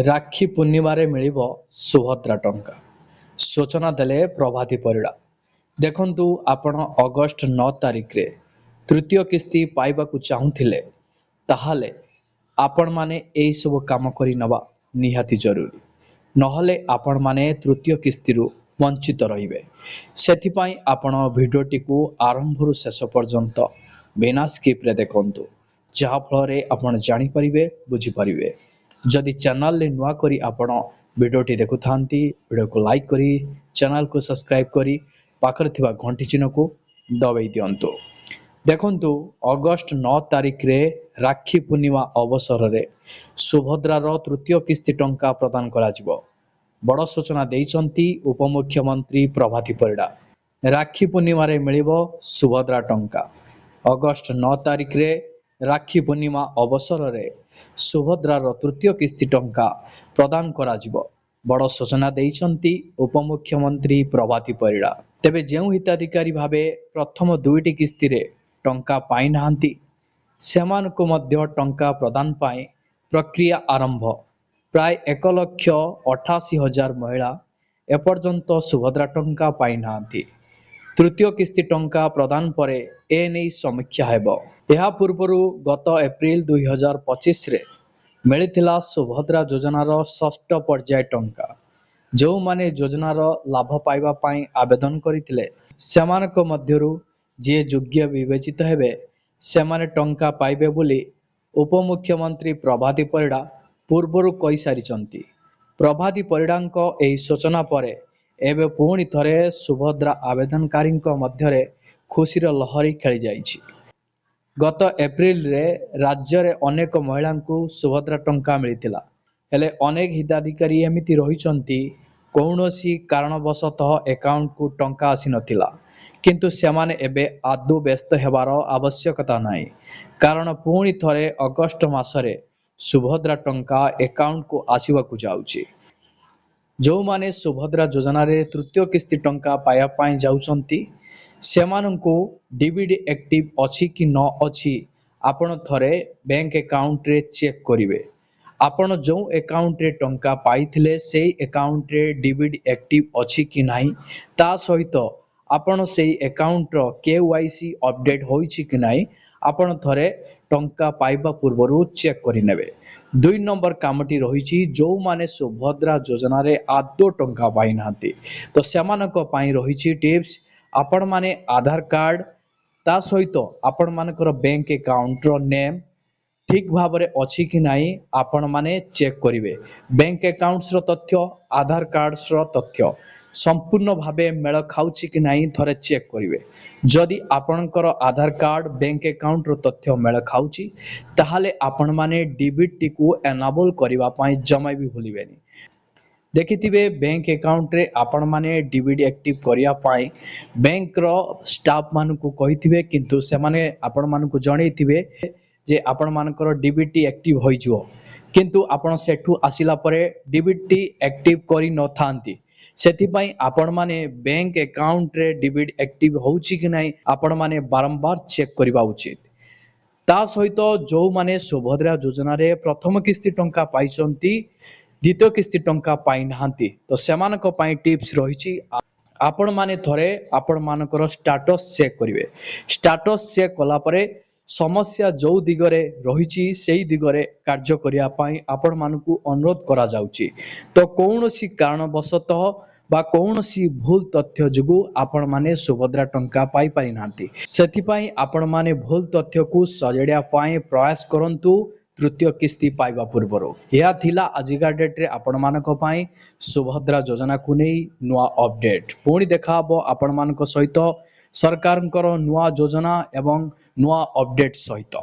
ରାକ୍ଷୀ ପୂର୍ଣ୍ଣିମାରେ ମିଳିବ ସୁଭଦ୍ରା ଟଙ୍କା। ସୂଚନା ଦେଲେ ପ୍ରଭାତୀ ପରିଡ଼ା। ଦେଖନ୍ତୁ, ଆପଣ ଅଗଷ୍ଟ 9 ତାରିଖରେ ତୃତୀୟ କିସ୍ତି ପାଇବାକୁ ଚାହୁଁଥିଲେ, ତାହେଲେ ଆପଣମାନେ ଏହିସବୁ କାମ କରି ନେବା ନିହାତି ଜରୁରୀ। ନହେଲେ ଆପଣମାନେ ତୃତୀୟ କିସ୍ତିରୁ ବଞ୍ଚିତ ରହିବେ। ସେଥିପାଇଁ ଆପଣ ଭିଡ଼ିଓଟିକୁ ଆରମ୍ଭରୁ ଶେଷ ପର୍ଯ୍ୟନ୍ତ ବିନା ସ୍କିପ୍ରେ ଦେଖନ୍ତୁ, ଯାହାଫଳରେ ଆପଣ ଜାଣିପାରିବେ, ବୁଝିପାରିବେ। ଯଦି ଚ୍ୟାନେଲରେ ନୂଆ କରି ଆପଣ ଭିଡ଼ିଓଟି ଦେଖୁଥାନ୍ତି, ଭିଡ଼ିଓକୁ ଲାଇକ୍ କରି ଚ୍ୟାନେଲକୁ ସବସ୍କ୍ରାଇବ୍ କରି ପାଖରେ ଥିବା ଘଣ୍ଟି ଚିହ୍ନକୁ ଦବାଇ ଦିଅନ୍ତୁ। ଦେଖନ୍ତୁ, ଅଗଷ୍ଟ 9 ତାରିଖରେ ରାକ୍ଷୀ ପୂର୍ଣ୍ଣିମା ଅବସରରେ ସୁଭଦ୍ରାର ତୃତୀୟ କିସ୍ତି ଟଙ୍କା ପ୍ରଦାନ କରାଯିବ। ବଡ଼ ସୂଚନା ଦେଇଛନ୍ତି ଉପମୁଖ୍ୟମନ୍ତ୍ରୀ ପ୍ରଭାତୀ ପରିଡ଼ା। ରାକ୍ଷୀ ପୂର୍ଣ୍ଣିମାରେ ମିଳିବ ସୁଭଦ୍ରା ଟଙ୍କା। ଅଗଷ୍ଟ 9 ତାରିଖରେ ରାକ୍ଷୀ ପୂର୍ଣ୍ଣିମା ଅବସରରେ ସୁଭଦ୍ରାର ତୃତୀୟ କିସ୍ତି ଟଙ୍କା ପ୍ରଦାନ କରାଯିବ। ବଡ଼ ସୂଚନା ଦେଇଛନ୍ତି ଉପମୁଖ୍ୟମନ୍ତ୍ରୀ ପ୍ରଭାତୀ ପରିଡ଼ା। ତେବେ ଯେଉଁ ହିତାଧିକାରୀ ଭାବେ ପ୍ରଥମ ଦୁଇଟି କିସ୍ତିରେ ଟଙ୍କା ପାଇନାହାନ୍ତି, ସେମାନଙ୍କୁ ମଧ୍ୟ ଟଙ୍କା ପ୍ରଦାନ ପାଇଁ ପ୍ରକ୍ରିୟା ଆରମ୍ଭ। ପ୍ରାୟ 1,88,000 ମହିଳା ଏପର୍ଯ୍ୟନ୍ତ ସୁଭଦ୍ରା ଟଙ୍କା ପାଇନାହାନ୍ତି। ତୃତୀୟ କିସ୍ତି ଟଙ୍କା ପ୍ରଦାନ ପରେ ଏନେଇ ସମୀକ୍ଷା ହେବ। ଏହା ପୂର୍ବରୁ ଗତ ଏପ୍ରିଲ 2025ରେ ମିଳିଥିଲା ସୁଭଦ୍ରା ଯୋଜନାର ଷଷ୍ଠ ପର୍ଯ୍ୟାୟ ଟଙ୍କା। ଯେଉଁମାନେ ଯୋଜନାର ଲାଭ ପାଇବା ପାଇଁ ଆବେଦନ କରିଥିଲେ, ସେମାନଙ୍କ ମଧ୍ୟରୁ ଯିଏ ଯୋଗ୍ୟ ବିବେଚିତ ହେବେ, ସେମାନେ ଟଙ୍କା ପାଇବେ ବୋଲି ଉପମୁଖ୍ୟମନ୍ତ୍ରୀ ପ୍ରଭାତୀ ପରିଡ଼ା ପୂର୍ବରୁ କହିସାରିଛନ୍ତି। ପ୍ରଭାତୀ ପରିଡ଼ାଙ୍କ ଏହି ସୂଚନା ପରେ ଏବେ ପୁଣି ଥରେ ସୁଭଦ୍ରା ଆବେଦନକାରୀଙ୍କ ମଧ୍ୟରେ ଖୁସିର ଲହରୀ ଖେଳିଯାଇଛି। ଗତ ଏପ୍ରିଲରେ ରାଜ୍ୟରେ ଅନେକ ମହିଳାଙ୍କୁ ସୁଭଦ୍ରା ଟଙ୍କା ମିଳିଥିଲା। ହେଲେ ଅନେକ ହିତାଧିକାରୀ ଏମିତି ରହିଛନ୍ତି, କୌଣସି କାରଣବଶତଃ ଆକାଉଣ୍ଟକୁ ଟଙ୍କା ଆସିନଥିଲା। କିନ୍ତୁ ସେମାନେ ଏବେ ଆଦୌ ବ୍ୟସ୍ତ ହେବାର ଆବଶ୍ୟକତା ନାହିଁ, କାରଣ ପୁଣି ଥରେ ଅଗଷ୍ଟ ମାସରେ ସୁଭଦ୍ରା ଟଙ୍କା ଆକାଉଣ୍ଟକୁ ଆସିବାକୁ ଯାଉଛି। ଯେଉଁମାନେ ସୁଭଦ୍ରା ଯୋଜନାରେ ତୃତୀୟ କିସ୍ତି ଟଙ୍କା ପାଇବା ପାଇଁ ଯାଉଛନ୍ତି, ସେମାନଙ୍କୁ ଡିବିଟି ଆକ୍ଟିଭ ଅଛି କି ନ ଅଛି ଆପଣ ଥରେ ବ୍ୟାଙ୍କ ଆକାଉଣ୍ଟରେ ଚେକ୍ କରିବେ। ଆପଣ ଯେଉଁ ଆକାଉଣ୍ଟରେ ଟଙ୍କା ପାଇଥିଲେ, ସେହି ଆକାଉଣ୍ଟରେ ଡିବିଟି ଆକ୍ଟିଭ ଅଛି କି ନାହିଁ, ତା ସହିତ ଆପଣ ସେହି ଆକାଉଣ୍ଟର KYC ଅପଡେଟ୍ ହୋଇଛି କି ନାହିଁ, ଆପଣ ଥରେ ଟଙ୍କା ପାଇବା ପୂର୍ବରୁ ଚେକ୍ କରିନେବେ। 2 ନମ୍ବର କାମଟି ରହିଛି, ଯେଉଁମାନେ ସୁଭଦ୍ରା ଯୋଜନାରେ ଆଦୌ ଟଙ୍କା ପାଇନାହାନ୍ତି, ତ ସେମାନଙ୍କ ପାଇଁ ରହିଛି ଟିପ୍ସ। ଆପଣମାନେ ଆଧାର କାର୍ଡ଼, ତା ସହିତ ଆପଣମାନଙ୍କର ବ୍ୟାଙ୍କ ଆକାଉଣ୍ଟର ନେମ୍ ଠିକ୍ ଭାବରେ ଅଛି କି ନାହିଁ ଆପଣମାନେ ଚେକ୍ କରିବେ। ବ୍ୟାଙ୍କ ଆକାଉଣ୍ଟର ତଥ୍ୟ, ଆଧାର କାର୍ଡ଼ର ତଥ୍ୟ ସମ୍ପୂର୍ଣ୍ଣ ଭାବେ ମେଳ ଖାଉଛି କି ନାହିଁ ଥରେ ଚେକ୍ କରିବେ। ଯଦି ଆପଣଙ୍କର ଆଧାର କାର୍ଡ଼ ବ୍ୟାଙ୍କ ଆକାଉଣ୍ଟର ତଥ୍ୟ ମେଳ ଖାଉଛି, ତାହେଲେ ଆପଣମାନେ ଡିବିଟିକୁ ଏନାବଲ୍ କରିବା ପାଇଁ ଜମା ବି ଭୁଲିବେନି। ଦେଖିଥିବେ, ବ୍ୟାଙ୍କ ଆକାଉଣ୍ଟରେ ଆପଣମାନେ ଡିବିଟି ଆକ୍ଟିଭ କରିବା ପାଇଁ ବ୍ୟାଙ୍କର ଷ୍ଟାଫମାନଙ୍କୁ କହିଥିବେ, କିନ୍ତୁ ସେମାନେ ଆପଣମାନଙ୍କୁ ଜଣେଇଥିବେ ଯେ ଆପଣମାନଙ୍କର ଡିବିଟି ଆକ୍ଟିଭ ହୋଇଯିବ। କିନ୍ତୁ ଆପଣ ସେଠୁ ଆସିଲା ପରେ ଡିବିଟି ଆକ୍ଟିଭ କରିନଥାନ୍ତି। ସେଥିପାଇଁ ଆପଣମାନେ ବ୍ୟାଙ୍କ ଆକାଉଣ୍ଟରେ ଡିବିଟି ଆକ୍ଟିଭ ହେଉଛି କି ନାହିଁ ଆପଣମାନେ ବାରମ୍ବାର ଚେକ୍ କରିବା ଉଚିତ। ତା ସହିତ ଯେଉଁମାନେ ସୁଭଦ୍ରା ଯୋଜନାରେ ପ୍ରଥମ କିସ୍ତି ଟଙ୍କା ପାଇଛନ୍ତି, ଦ୍ୱିତୀୟ କିସ୍ତି ଟଙ୍କା ପାଇନାହାନ୍ତି, ତ ସେମାନଙ୍କ ପାଇଁ ଟିପ୍ସ ରହିଛି। ଆପଣମାନେ ଥରେ ଆପଣମାନଙ୍କର ଷ୍ଟାଟସ୍ ଚେକ୍ କରିବେ। ଷ୍ଟାଟସ୍ ଚେକ୍ କଲା ପରେ ସମସ୍ୟା ଯେଉଁ ଦିଗରେ ରହିଛି, ସେହି ଦିଗରେ କାର୍ଯ୍ୟ କରିବା ପାଇଁ ଆପଣମାନଙ୍କୁ ଅନୁରୋଧ କରାଯାଉଛି। ତ କୌଣସି କାରଣବଶତଃ ବା କୌଣସି ଭୁଲ ତଥ୍ୟ ଯୋଗୁଁ ଆପଣମାନେ ସୁଭଦ୍ରା ଟଙ୍କା ପାଇପାରିନାହାନ୍ତି, ସେଥିପାଇଁ ଆପଣମାନେ ଭୁଲ ତଥ୍ୟକୁ ସଜାଡ଼ିବା ପାଇଁ ପ୍ରୟାସ କରନ୍ତୁ ତୃତୀୟ କିସ୍ତି ପାଇବା ପୂର୍ବରୁ। ଏହା ଥିଲା ଆଜିକା ଡେଟ୍ରେ ଆପଣମାନଙ୍କ ପାଇଁ ସୁଭଦ୍ରା ଯୋଜନାକୁ ନେଇ ନୂଆ ଅପଡେଟ୍। ପୁଣି ଦେଖା ହେବ ଆପଣମାନଙ୍କ ସହିତ ସରକାରଙ୍କର ନୂଆ ଯୋଜନା ଏବଂ ନୂଆ ଅପଡେଟ୍ ସହିତ।